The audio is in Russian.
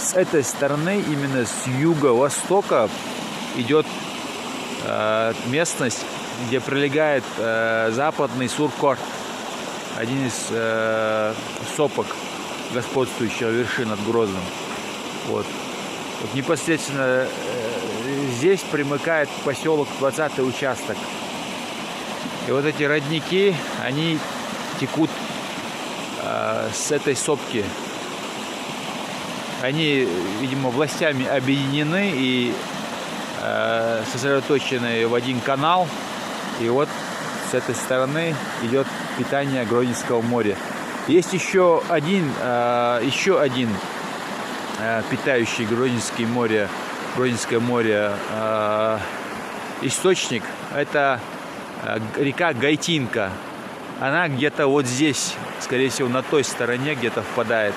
с этой стороны, именно с юго-востока, идет местность, где прилегает западный Суркор, один из сопок господствующего вершин над Грозным. Вот непосредственно здесь примыкает поселок 20-й участок. И вот эти родники, они текут с этой сопки. Они, видимо, властями объединены и сосредоточены в один канал. И вот с этой стороны идет питание Гродненского моря. Есть еще один питающий Гродненское море источник. Это река Гайтинка. Она где-то вот здесь, скорее всего, на той стороне где-то впадает